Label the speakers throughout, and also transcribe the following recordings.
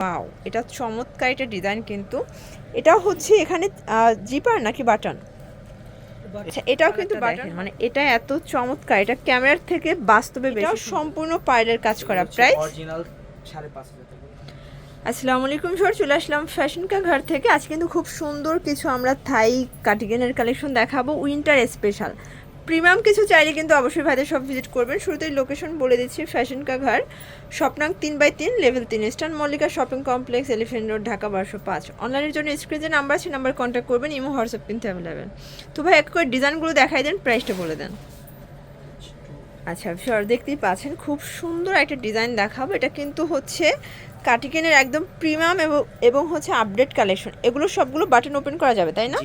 Speaker 1: Wow, এটা চমৎকার একটা ডিজাইন কিন্তু। এটা হচ্ছে এখানে জিপার নাকি বাটন? আচ্ছা, এটাও কিন্তু বাটন, মানে এটা এত চমৎকার, এটা ক্যামেরার থেকে বাস্তবে বেশি সম্পূর্ণ পার্লের কাজ করা। প্রাইস
Speaker 2: অরিজিনাল 5,500 টাকা।
Speaker 1: আসসালামু আলাইকুম স্যার, চলে আসলাম ফ্যাশন কা ঘর থেকে। আজ কিন্তু খুব সুন্দর কিছু আমরা থাই কার্ডিগানের কালেকশন দেখাবো, উইন্টার স্পেশাল প্রিমিয়াম কিছু। চাইলে কিন্তু অবশ্যই ভাইদের সব ভিজিট করবেন। শুরুতেই লোকেশন বলে দিচ্ছি, ফ্যাশন কা ঘর, স্বপ্নাং 3/3, level 3, eastern Mallika shopping complex, elephant road, Dhaka 1205। অনলাইনের জন্য স্ক্রিনে যে নাম্বার আছে নাম্বার কন্ট্যাক্ট করবেন, ইমো হোয়াটসঅ্যাপ কিন্তু অ্যাভেলেবেল। তো ভাই এক করে ডিজাইনগুলো দেখাই দেন, প্রাইসটা বলে দেন। আচ্ছা স্যার, দেখতেই পাচ্ছেন খুব সুন্দর একটা ডিজাইন দেখাবো। এটা কিন্তু হচ্ছে কার্ডিগানের একদম প্রিমিয়াম এবং হচ্ছে আপডেট কালেকশন। এগুলো সবগুলো বাটন ওপেন করা যাবে, তাই না?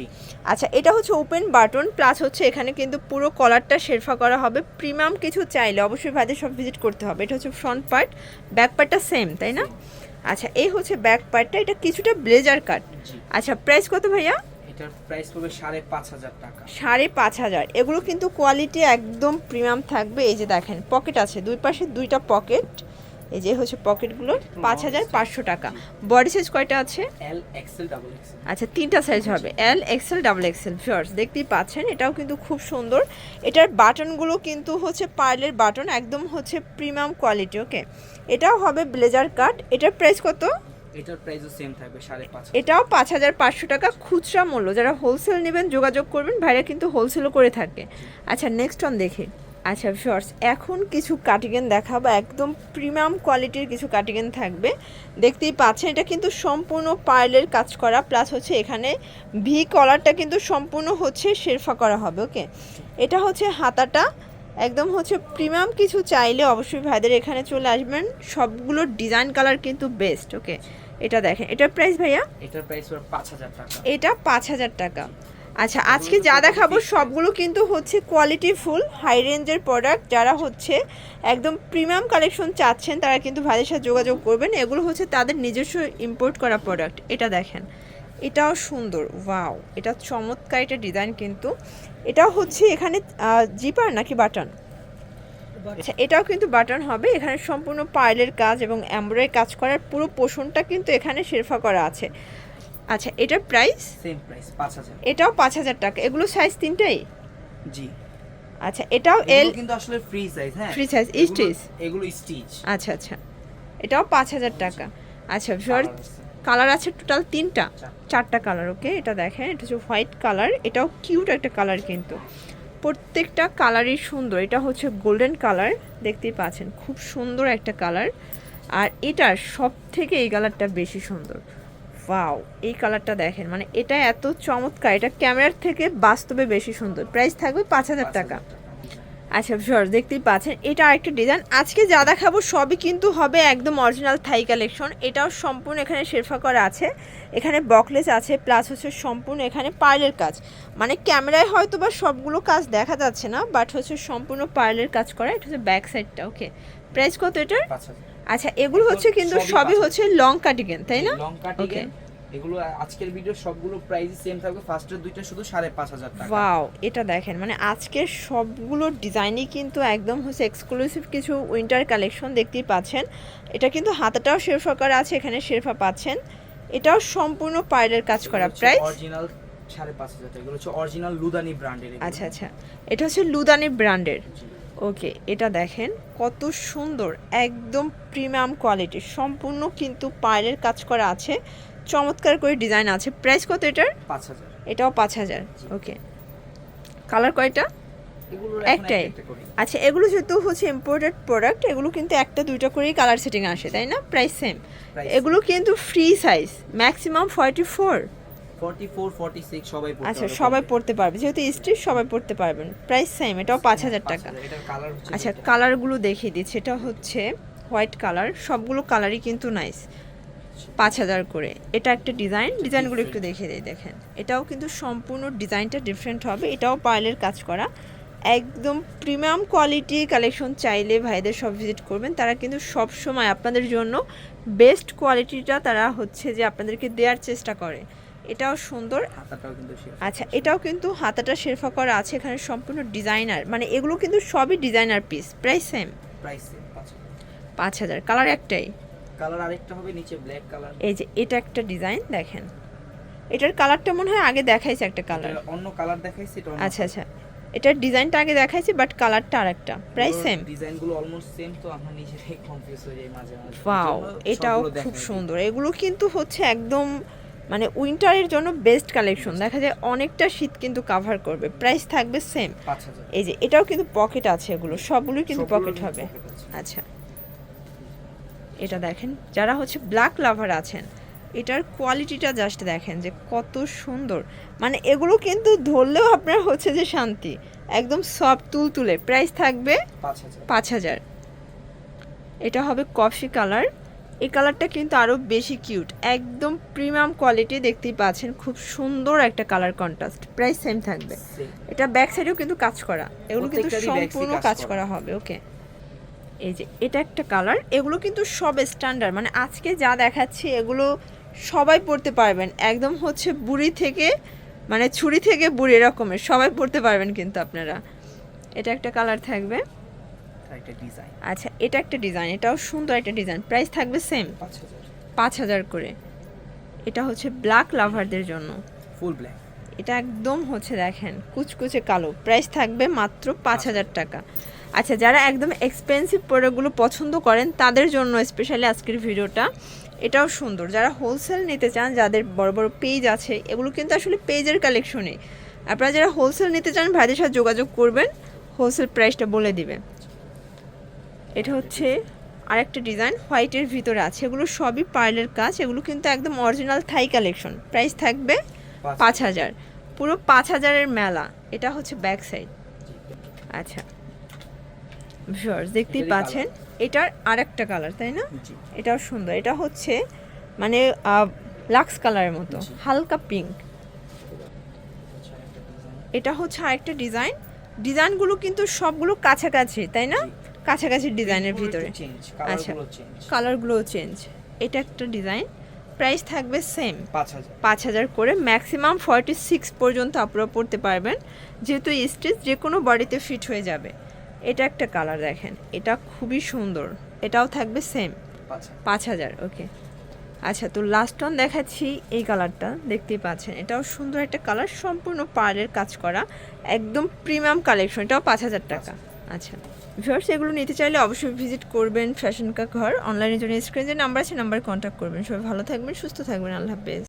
Speaker 1: আচ্ছা, এটা হচ্ছে ওপেন বাটন, প্লাস হচ্ছে এখানে কিন্তু পুরো কলারটা শেরফা করা হবে। প্রিমিয়াম কিছু চাইলে অবশ্যই ভাইদের সব ভিজিট করতে হবে। এটা হচ্ছে ফ্রন্ট পার্ট, ব্যাক পার্টটা সেম, তাই না? আচ্ছা, এই হচ্ছে ব্যাক পার্টটা, এটা কিছুটা ব্লেজার কাট। আচ্ছা, প্রাইস কত ভাইয়া?
Speaker 2: এটার প্রাইস পড়বে 5,500 টাকা।
Speaker 1: 5,500। এগুলো কিন্তু কোয়ালিটি একদম প্রিমিয়াম থাকবে। এই যে দেখেন পকেট আছে, দুই পাশে দুইটা পকেট। এই যে হচ্ছে পকেটগুলো, 5,500 টাকা। বডি সাইজ কয়টা আছে?
Speaker 2: L XL double XL.
Speaker 1: আচ্ছা, তিনটা সাইজ হবে, L XL double XL. Viewers দেখতেই পাচ্ছেন, এটাও কিন্তু খুব সুন্দর। এটার বাটনগুলো কিন্তু হচ্ছে পার্লের বাটন, একদম হচ্ছে প্রিমিয়াম কোয়ালিটি। ওকে, এটাও হবে ব্লেজার কাট। এটার প্রাইস কত?
Speaker 2: এটার প্রাইসও সেম থাকবে 5,500।
Speaker 1: এটাও 5,500 টাকা খুচরা মূল্য। যারা হোলসেল নেবেন যোগাযোগ করবেন, ভাইরা কিন্তু হোলসেলও করে থাকে। আচ্ছা, নেক্সট অন দেখি। আচ্ছা ভিউয়ার্স, এখন কিছু কার্ডিগান দেখাবো, একদম প্রিমিয়াম কোয়ালিটির কিছু কার্ডিগান থাকবে। দেখতেই পাচ্ছেন, এটা কিন্তু সম্পূর্ণ পার্লের কাজ করা, প্লাস হচ্ছে এখানে ভি কলারটা কিন্তু সম্পূর্ণ হচ্ছে শেরফা করা হবে। ওকে, এটা হচ্ছে হাতাটা, একদম হচ্ছে প্রিমিয়াম কিছু চাইলে অবশ্যই ভাইদের এখানে চলে আসবেন। সবগুলো ডিজাইন কালার কিন্তু বেস্ট। ওকে, এটা দেখেন, এটার প্রাইস ভাইয়া?
Speaker 2: এটার প্রাইস পড়বে 5,000 টাকা।
Speaker 1: এটা 5,000 টাকা। আচ্ছা, আজকে যা দেখাবো সবগুলো কিন্তু হচ্ছে কোয়ালিটি ফুল হাই রেঞ্জের প্রোডাক্ট। যারা হচ্ছে একদম প্রিমিয়াম কালেকশন চাচ্ছেন তারা কিন্তু ভাইদের সাথে যোগাযোগ করবেন। এগুলো হচ্ছে তাদের নিজস্ব ইম্পোর্ট করা প্রোডাক্ট। এটা দেখেন, এটাও সুন্দর। ওয়াও, এটা চমৎকার একটা ডিজাইন কিন্তু। এটাও হচ্ছে এখানে জিপার নাকি বাটন? আচ্ছা, এটাও কিন্তু বাটন হবে। এখানে সম্পূর্ণ পার্লের কাজ এবং এমব্রয়ডারি কাজ করার পুরো পোর্শনটা কিন্তু এখানে শেরফা করা আছে। আচ্ছা, এটার প্রাইস?
Speaker 2: Same price 5,000।
Speaker 1: এটাও 5,000 টাকা। এগুলো সাইজ তিনটাই?
Speaker 2: জি।
Speaker 1: আচ্ছা, এটাও এল
Speaker 2: কিন্তু আসলে ফ্রি সাইজ। হ্যাঁ,
Speaker 1: ফ্রি সাইজ, স্টিচ।
Speaker 2: এগুলো স্টিচ।
Speaker 1: আচ্ছা আচ্ছা, এটাও 5,000 টাকা। আচ্ছা ভিউয়ার, কালার আছে টোটাল চারটা কালার। ওকে, এটা দেখেন, এটা হচ্ছে হোয়াইট কালার। এটাও কিউট একটা কালার কিন্তু, প্রত্যেকটা কালারই সুন্দর। এটা হচ্ছে গোল্ডেন কালার, দেখতেই পাচ্ছেন খুব সুন্দর একটা কালার। আর এটার সব থেকে এই কালারটা বেশি সুন্দর। ওয়াও, এই কালারটা দেখেন, মানে এটা এত চমৎকার, এটা ক্যামেরার থেকে বাস্তবে বেশি সুন্দর। প্রাইস থাকবে 5,000 টাকা। আচ্ছা ভিউয়ার্স, দেখতেই পাচ্ছেন, এটা আরেকটা ডিজাইন। আজকে যা দেখাবো সবই কিন্তু হবে একদম অরিজিনাল থাই কালেকশন। এটাও সম্পূর্ণ এখানে শেরফা করা আছে, এখানে বকলেস আছে, প্লাস হচ্ছে সম্পূর্ণ এখানে পার্লের কাজ। মানে ক্যামেরায় হয়তো বা সবগুলো কাজ দেখা যাচ্ছে না, বাট হচ্ছে সম্পূর্ণ পার্লের কাজ করা। এটা হচ্ছে ব্যাক সাইডটা। ওকে, প্রাইস কত এটার?
Speaker 2: 5,000।
Speaker 1: আচ্ছা, এগুলো হচ্ছে কিন্তু সবই হচ্ছে লং কাটিং, তাই না?
Speaker 2: Long cutting. এগুলো আজকের ভিডিও সবগুলো প্রাইস সেম থাকবে। ফার্স্টের দুইটা শুধু 5,500 টাকা।
Speaker 1: ওয়াও, এটা দেখেন, মানে আজকের সবগুলো ডিজাইনই কিন্তু একদম হচ্ছে এক্সক্লুসিভ কিছু উইন্টার কালেকশন। দেখতেই পাচ্ছেন, এটা কিন্তু হাতাটাও শেরফা করা আছে, এখানে শেরফা পাচ্ছেন। এটাও সম্পূর্ণ পার্লের কাজ করা। প্রাইস
Speaker 2: অরিজিনাল 5,500 টাকা। এগুলো হচ্ছে অরিজিনাল লুদানি ব্র্যান্ডের।
Speaker 1: আচ্ছা আচ্ছা, এটা হচ্ছে লুদানি ব্র্যান্ডের। ওকে, এটা দেখেন কত সুন্দর, একদম প্রিমিয়াম কোয়ালিটি, সম্পূর্ণ কিন্তু পার্লের কাজ করা আছে, চমৎকার করে ডিজাইন আছে। প্রাইস কত এটার?
Speaker 2: 5,000।
Speaker 1: এটাও 5,000। ওকে, কালার কয়টা? একটাই। আচ্ছা, এগুলো যেহেতু হচ্ছে ইম্পোর্টেড প্রোডাক্ট, এগুলো কিন্তু একটা দুইটা করেই কালার সেটিং আসে, তাই না? Price same. এগুলো কিন্তু ফ্রি সাইজ, ম্যাক্সিমাম 44,
Speaker 2: 46 সবাই পড়তে পারবে।
Speaker 1: আচ্ছা, সবাই পড়তে পারবে, যেহেতু স্ট্রিট সবাই পড়তে পারবেন। প্রাইস সেম, এটাও 5,000 টাকা। আচ্ছা, কালারগুলো দেখিয়ে দিচ্ছি। এটা হচ্ছে হোয়াইট কালার, সবগুলো কালারই কিন্তু নাইস, 5,000 করে। এটা একটা ডিজাইনগুলো একটু দেখিয়ে দিই। দেখেন, এটাও কিন্তু সম্পূর্ণ ডিজাইনটা ডিফারেন্ট হবে। এটাও পার্লের কাজ করা, একদম প্রিমিয়াম কোয়ালিটি কালেকশন। চাইলে ভাইদের সব ভিজিট করবেন, তারা কিন্তু সব সময় আপনাদের জন্য বেস্ট কোয়ালিটিটা তারা হচ্ছে যে আপনাদেরকে দেওয়ার চেষ্টা করে। এটাও সুন্দর। আচ্ছা, এটাও কিন্তু হাতাটা শেরফা করা আছে, এখানে সম্পূর্ণ ডিজাইনার, মানে এগুলো কিন্তু সবই designer piece. Price same, 5,000। Colour একটাই?
Speaker 2: কালার আরেকটা হবে নিচে ব্ল্যাক কালার।
Speaker 1: এই যে এটা একটা ডিজাইন দেখেন, এটার কালারটা মনে হয় আগে দেখাইছে একটা কালার।
Speaker 2: অন্য কালার দেখাইছি এটা।
Speaker 1: আচ্ছা আচ্ছা, এটার ডিজাইনটা আগে দেখাইছি বাট কালারটা আরেকটা, প্রাইস সেম।
Speaker 2: ডিজাইনগুলো অলমোস্ট সেম, তো আমরা নিজেরাই কনফিউজ হয়ে যাই মাঝে মাঝে।
Speaker 1: ওয়াও, এটাও খুব সুন্দর। এগুলো কিন্তু হচ্ছে একদম মানে উইন্টারের জন্য বেস্ট কালেকশন। দেখা যায় অনেকটা শীত কিন্তু কাভার করবে। প্রাইস থাকবে সেম
Speaker 2: 5000।
Speaker 1: এই যে এটাও কিন্তু পকেট আছে, এগুলো সবগুলোই কিন্তু পকেট হবে। আচ্ছা, এটা দেখেন, যারা হচ্ছে ব্ল্যাক লাভার আছেন, এটার কোয়ালিটিটা জাস্ট দেখেন যে কত সুন্দর। মানে এগুলো কিন্তু ধরলেও আপনার হচ্ছে যে শান্তি, একদম সফট তুলতুলে। প্রাইস থাকবে 5000। এটা হবে কফি কালার। এই কালারটা কিন্তু আরও বেশি কিউট, একদম প্রিমিয়াম কোয়ালিটি। দেখতেই পাচ্ছেন খুব সুন্দর একটা কালার কন্ট্রাস্ট। প্রাইস সেম থাকবে। এটা ব্যাক সাইডেও কিন্তু কাজ করা, এগুলো কিন্তু সম্পূর্ণ কাজ করা হবে। ওকে, এই যে এটা একটা কালার। এগুলো কিন্তু সব স্ট্যান্ডার্ড, মানে আজকে যা দেখাচ্ছি এগুলো সবাই পড়তে পারবেন। একদম হচ্ছে বুড়ি থেকে মানে ছুরি থেকে বুড়ি এরকমের সবাই পড়তে পারবেন কিন্তু আপনারা। এটা একটা কালার থাকবে। আচ্ছা, এটা একটা ডিজাইন, এটাও সুন্দর একটা ডিজাইন। প্রাইস থাকবে সেম 5000 করে। এটা হচ্ছে ব্ল্যাক লাভারদের জন্য,
Speaker 2: ফুল ব্ল্যাক।
Speaker 1: এটা একদম হচ্ছে দেখেন কুচকুচে কালো। প্রাইস থাকবে মাত্র 5000 টাকা। আচ্ছা, যারা একদম এক্সপেন্সিভ প্রোডাক্টগুলো পছন্দ করেন তাদের জন্য স্পেশালি আজকের ভিডিওটা। এটাও সুন্দর, যারা হোলসেল নিতে চান, যাদের বড় বড় পেজ আছে, এগুলো কিন্তু আসলে পেজের কালেকশনই। আপনারা যারা হোলসেল নিতে চান ভাইদের সাথে যোগাযোগ করবেন, হোলসেল প্রাইসটা বলে দিবে। এটা হচ্ছে আরেকটা ডিজাইন, হোয়াইটের ভিতরে আছে। এগুলো সবই পার্লের কাজ, এগুলো কিন্তু একদম অরিজিনাল থাই কালেকশন। প্রাইস থাকবে 5000, পুরো 5000-এর মেলা। এটা হচ্ছে ব্যাক সাইড। আচ্ছা ভিউয়ার্স, দেখতেই পাচ্ছেন এটার আরেকটা কালার, তাই না? এটাও সুন্দর। এটা হচ্ছে মানে লাক্স কালারের মতো, হালকা পিঙ্ক। এটা হচ্ছে আরেকটা ডিজাইন। ডিজাইনগুলো কিন্তু সবগুলো কাছাকাছি, তাই না? কাছাকাছি ডিজাইনের ভিতরে। আচ্ছা, কালারগুলোও চেঞ্জ। এটা একটা ডিজাইন। প্রাইস থাকবে সেম 5000 করে। ম্যাক্সিমাম 46 পর্যন্ত আপনারা পড়তে পারবেন, যেহেতু স্টিচ যে কোনো বডিতে ফিট হয়ে যাবে। এটা একটা কালার দেখেন, এটা খুবই সুন্দর। এটাও থাকবে সেম 5000। ওকে, আচ্ছা, তো লাস্ট ওয়ান দেখাচ্ছি। এই কালারটা দেখতেই পাচ্ছেন, এটাও সুন্দর একটা কালার, সম্পূর্ণ পার্লের কাজ করা, একদম প্রিমিয়াম কালেকশন। এটাও 5000 টাকা। আচ্ছা ভিউয়ার্স, এগুলো নিতে চাইলে অবশ্যই ভিজিট করবেন ফ্যাশন কা ঘর। অনলাইনের জন্য স্ক্রিনে যে নাম্বার আছে, নাম্বারে কন্ট্যাক্ট করবেন। সবাই ভালো থাকবেন, সুস্থ থাকবেন। আল্লাহ হাফেজ।